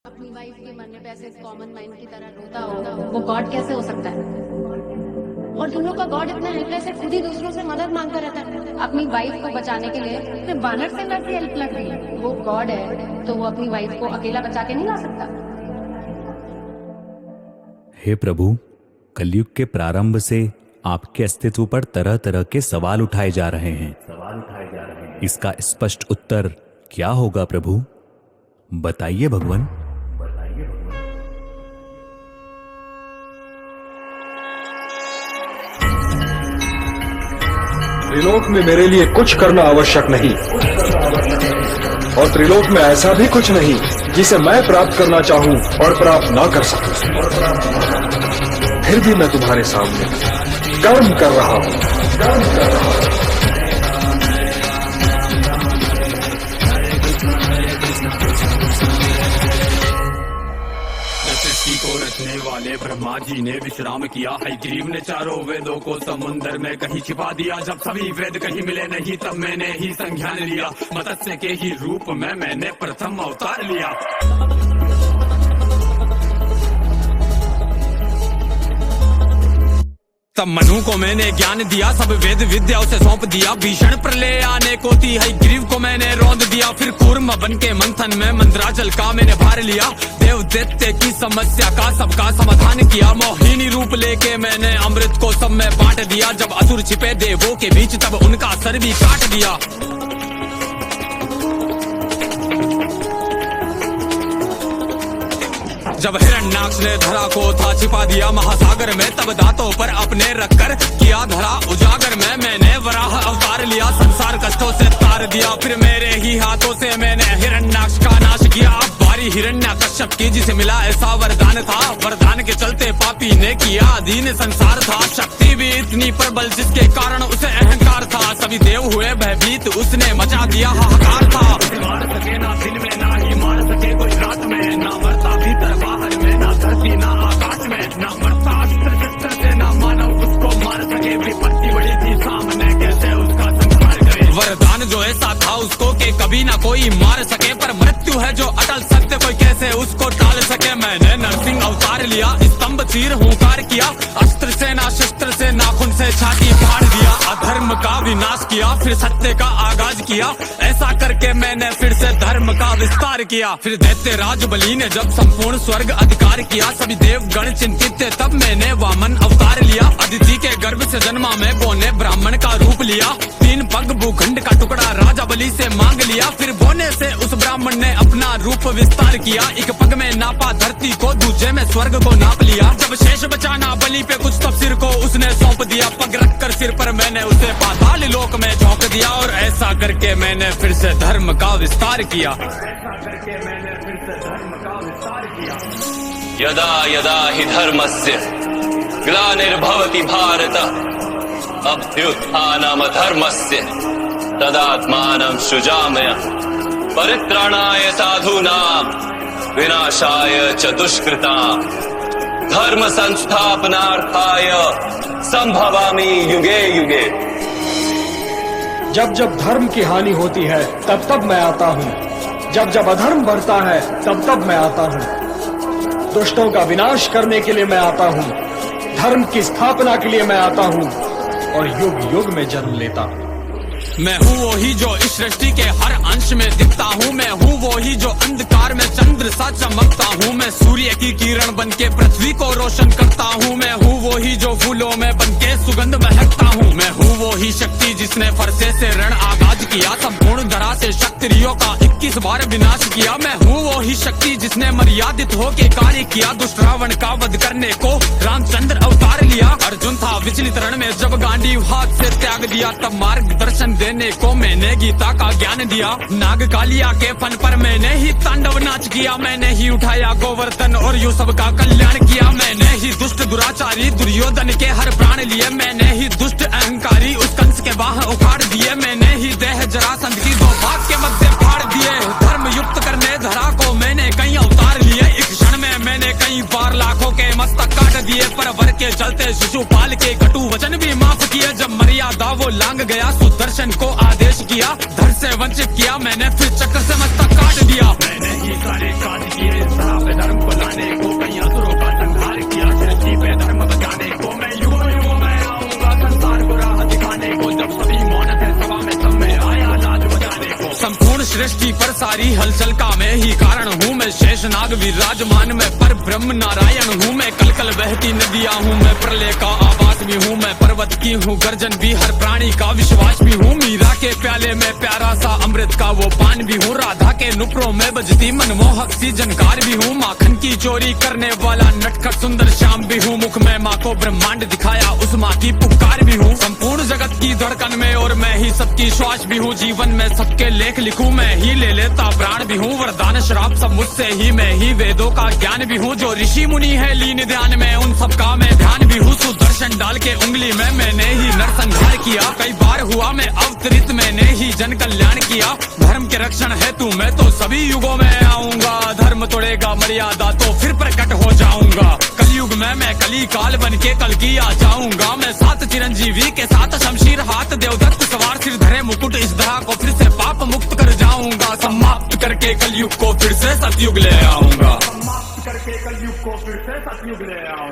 अपनी वाइफ के मरने पे ऐसे कॉमन माइंड की तरह रोता हो, वो गॉड कैसे हो सकता है? और तुम लोग का गॉड इतना हेल्पलेस है, खुद ही दूसरों से मदद मांगता रहता है। अपनी वाइफ को बचाने के लिए सिर्फ बानर से कैसी हेल्प लग रही है? वो गॉड है तो वो अपनी वाइफ को अकेला बचा के नहीं ला सकता? हे प्रभु, कलयुग के प्रारंभ से आपके अस्तित्व पर तरह तरह के सवाल उठाए जा रहे हैं। इसका स्पष्ट उत्तर क्या होगा प्रभु? बताइए भगवान। त्रिलोक में मेरे लिए कुछ करना आवश्यक नहीं, और त्रिलोक में ऐसा भी कुछ नहीं जिसे मैं प्राप्त करना चाहूं और प्राप्त ना कर सकूं। फिर भी मैं तुम्हारे सामने कर्म कर रहा हूं। सृष्टि को रचने वाले ब्रह्मा जी ने विश्राम किया है। ग्रीव ने चारों वेदों को समुद्र में कहीं छिपा दिया। जब सभी वेद कहीं मिले नहीं तब मैंने ही संज्ञान लिया। मत्स्य के ही रूप में मैंने प्रथम अवतार लिया। तब मनु को मैंने ज्ञान दिया, सब वेद विद्या उसे सौंप दिया। भीषण प्रलय आने को थी है, ग्रीव को मैंने रौंद दिया। फिर कूर्म बन के मंथन में मंद्राचल का मैंने भार लिया। देव दैत्य की समस्या का सबका समाधान किया। मोहिनी रूप लेके मैंने अमृत को सब में बांट दिया। जब असुर छिपे देवों के बीच तब उनका सर भी काट दिया। जब हिरण्याक्ष ने धरा को था छिपा दिया महासागर में, तब दांतों पर अपने रखकर किया धरा उजागर में। मैंने वराह अवतार लिया, संसार कष्टों से तार दिया। फिर मेरे ही हाथों से मैंने हिरण्याक्ष का नाश किया। अब बारी हिरण्यकश्यप की, जिसे मिला ऐसा वरदान था। वरदान के चलते पापी ने किया अधीन संसार था। शक्ति भी इतनी प्रबल जिसके कारण उसे अहंकार था। सभी देव हुए भयभीत, उसने मचा दिया हाहाकार था। मार सके ना दिन में, ना ही मार सके कोई रात में। ना मरता भीतर बाहर में, ना धरती ना आकाश में। ना मरता अस्त्र शस्त्र से, ना मानव उसको मार सके। विपत्ति बड़ी थी सामने, कैसे उसका संहार करे। वरदान जो ऐसा था उसको कि कभी ना कोई मार सके। पर मृत्यु है जो अटल सत्य, कोई कैसे उसको टाल सके। मैंने नरसिंह अवतार लिया, स्तंभ चीर हुंकार किया। अस्त्र से ना शस्त्र से, नाखून से छाती फाड़ दिया। अधर्म का विनाश किया, फिर सत्य का आगाज किया। ऐसा करके मैंने फिर से धर्म का विस्तार किया। फिर दैत्य राज बलि ने जब संपूर्ण स्वर्ग अधिकार किया। सभी देवगण चिंतित थे, तब मैंने वामन अवतार लिया। अदिति के गर्भ से जन्मा मैं, बोने ब्राह्मण का रूप लिया। 3 पग भूखंड का टुकड़ा राजा बलि से मांग लिया। फिर बोने से उस ब्राह्मण ने अपना रूप विस्तार किया। एक पग में नापा धरती को, दूसरे में स्वर्ग को नाप लिया। जब शेष बचाना बलि पे कुछ, तब सिर को उसने सौंप दिया। पग रखकर सिर पर मैंने उसे पाताल लोक में झोंक दिया। और ऐसा करके मैंने फिर से धर्म का विस्तार किया। यदा यदा हि धर्मस्य ग्लानिर्भवति भारत अभ्युत्थानमधर्मस्य तदात्मानं सृजामय परित्राणाय साधूनां विनाशाय च दुष्कृतां धर्म संस्थापनार्थाय संभवामि युगे युगे। जब जब धर्म की हानि होती है तब तब मैं आता हूँ। जब जब अधर्म बढ़ता है तब तब मैं आता हूँ। दुष्टों का विनाश करने के लिए मैं आता हूँ। धर्म की स्थापना के लिए मैं आता हूँ और युग युग में जन्म लेता हूँ। मैं हूँ वही जो इस सृष्टि के हर अंश में दिखता हूँ। मैं हूँ वही जो अंधकार में चंद्र सा चमकता हूँ। मैं सूर्य की किरण बनके पृथ्वी को रोशन करता हूँ। मैं हूँ वही जो फूलों में बनके सुगंध महकता हूँ। मैं हूँ वही शक्ति जिसने फरसे से रण आगाज किया। संपूर्ण धरा से क्षत्रियों का 21 बार विनाश किया। मैं हूँ वही शक्ति जिसने मर्यादित होके कार्य किया। दुष्ट रावण का वध करने को रामचंद्र अवतार लिया। अर्जुन था विचलित रण में, जब गांडीव हाथ से त्याग दिया। तब मार्गदर्शन देने को मैंने गीता का ज्ञान दिया। नाग कालिया के फन पर मैंने ही तांडव नाच किया। मैंने ही उठाया गोवर्धन और यू सब का कल्याण किया। मैंने ही दुष्ट दुराचारी दुर्योधन के हर प्राण लिए। मैंने ही दुष्ट अहंकारी उस कंस के बाह उखाड़ दिए। मैंने ही देह जरासंध की 2 भाग के मध्य फाड़ दिए। धर्म युक्त करने धरा को मैंने कई अवतार लिए। एक क्षण में मैंने कई बार लाखों के मस्तक काट दिए। पर वर के चलते शिशुपाल के कटु वचन भी माफ किए। जब मर्यादा वो लांग गया, सुदर्शन को आदेश किया। धड़ से वंचित किया मैंने, फिर चक्र से मस्तक काट दिया। मैंने ही सारे काज किए। मैं शेषनाग विराजमान, मैं पर ब्रह्म नारायण हूँ, मैं कल कल बहती नदियाँ हूँ, मैं प्रलय का आवास भी हूँ, मैं पर्वत की हूँ गर्जन भी, हर प्राणी का विश्वास भी हूँ, मीरा के प्याले में प्यारा सा अमृत का वो पान भी हूँ, राधा के नुपुरों में बजती मनमोहक सी जनकार भी हूँ, माखन की चोरी करने वाला नटखट सुंदर श्याम भी हूँ, मुख में माँ को ब्रह्मांड दिखाया उस माँ की पुकार भी हूँ, संपूर्ण जगत की धड़कन में और मैं ही सबकी श्वास भी हूँ, जीवन में सबके लेख लिखूं, मैं ही ले लेता प्राण भी हूँ, वरदान श्राप सब मुझसे ही, मैं ही वेदों का ज्ञान भी हूँ, जो ऋषि मुनि है लीन ध्यान में उन सबका मैं ध्यान भी हूँ, सुदर्शन डाल के उंगली में मैंने ही नरसंहार किया, कई बार हुआ मैं अवतरित मैंने ही जन कल्याण किया, धर्म के रक्षण है तू मैं तो सभी युगों में आऊंगा, धर्म तोड़ेगा मर्यादा तो फिर प्रकट हो जाऊंगा, कलयुग में मैं कली काल बन के कल की आ जाऊंगा, मैं 7 चिरंजीवी के साथ शमशीर हाथ देवदत्त सवार सिर धरे मुकुट इस धरा को फिर से पाप मुक्त कर जाऊंगा, समाप्त करके कलयुग को फिर से सतयुग ले आऊंगा, समाप्त करके कलयुग को फिर से सतयुग ले आऊंगा।